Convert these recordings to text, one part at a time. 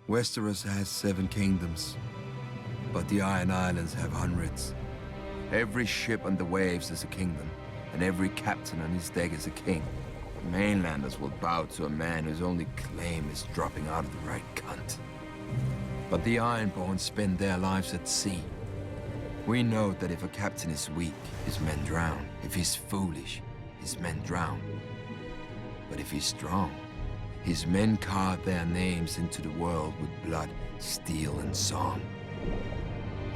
Westeros has 7 kingdoms, but the Iron Islands have hundreds. Every ship on the waves is a kingdom, and every captain on his deck is a king. Mainlanders will bow to a man whose only claim is dropping out of the right cunt. But the Ironborn spend their lives at sea. We know that if a captain is weak, his men drown. If he's foolish, his men drown. But if he's strong, his men carve their names into the world with blood, steel, and song.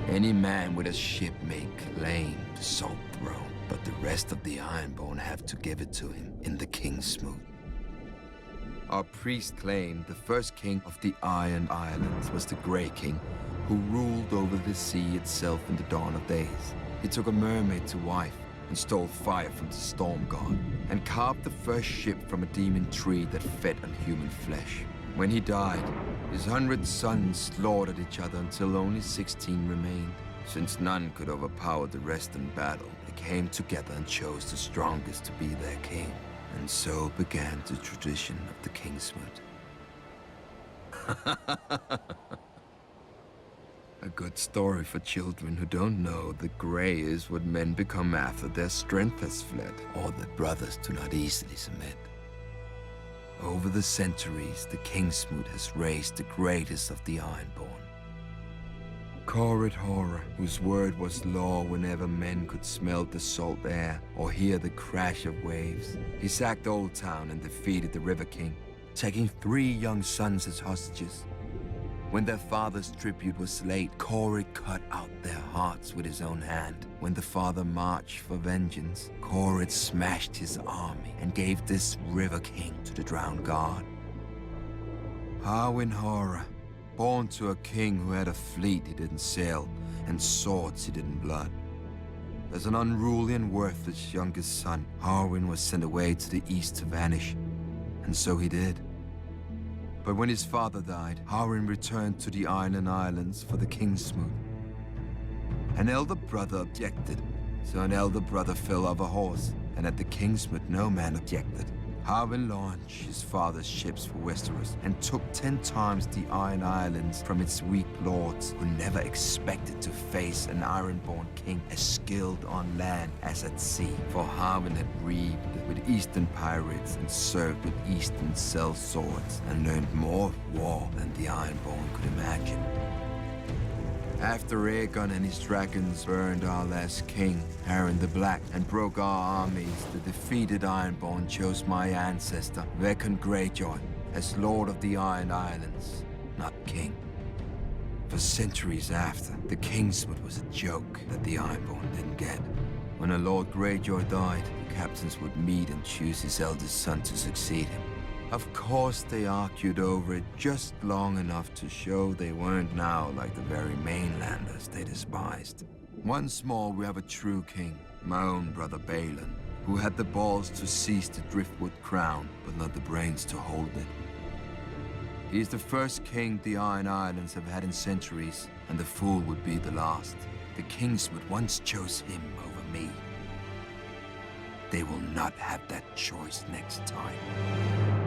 Any man with a ship may claim the Salt Throne, but the rest of the Ironborn have to give it to him in the Kingsmoot. Our priest claimed the first king of the Iron Islands was the Grey King, who ruled over the sea itself in the dawn of days. He took a mermaid to wife and stole fire from the storm god, and carved the first ship from a demon tree that fed on human flesh. When he died, his 100 sons slaughtered each other until only 16 remained. Since none could overpower the rest in battle, they came together and chose the strongest to be their king. And so began the tradition of the Kingsmoot. A good story for children who don't know that grey is what men become after their strength has fled, or that brothers do not easily submit. Over the centuries, the Kingsmoot has raised the greatest of the Ironborn. Corrid Horror, whose word was law whenever men could smell the salt air or hear the crash of waves. He sacked Old Town and defeated the River King, taking 3 young sons as hostages. When their father's tribute was late, Corrid cut out their hearts with his own hand. When the father marched for vengeance, Corrid smashed his army and gave this River King to the drowned god. Harwin Horror, born to a king who had a fleet he didn't sail and swords he didn't blood. As an unruly and worthless youngest son, Harwin was sent away to the east to vanish, and so he did. But when his father died, Harwin returned to the Iron Islands for the Kingsmoot. An elder brother objected, so an elder brother fell off a horse, and at the Kingsmoot no man objected. Harwin launched his father's ships for Westeros and took 10 times the Iron Islands from its weak lords, who never expected to face an Ironborn king as skilled on land as at sea. For Harwin had reaved with Eastern pirates and served with Eastern cell swords and learned more of war than the Ironborn could imagine. After Aegon and his dragons burned our last king, Harren the Black, and broke our armies, the defeated Ironborn chose my ancestor, Rickon Greyjoy, as Lord of the Iron Islands, not king. For centuries after, the Kingsmoot was a joke that the Ironborn didn't get. When a Lord Greyjoy died, the captains would meet and choose his eldest son to succeed him. Of course, they argued over it just long enough to show they weren't now like the very mainlanders they despised. Once more, we have a true king, my own brother Balon, who had the balls to seize the driftwood crown, but not the brains to hold it. He is the first king the Iron Islands have had in centuries, and the fool would be the last. The Kingsmoot once chose him over me. They will not have that choice next time.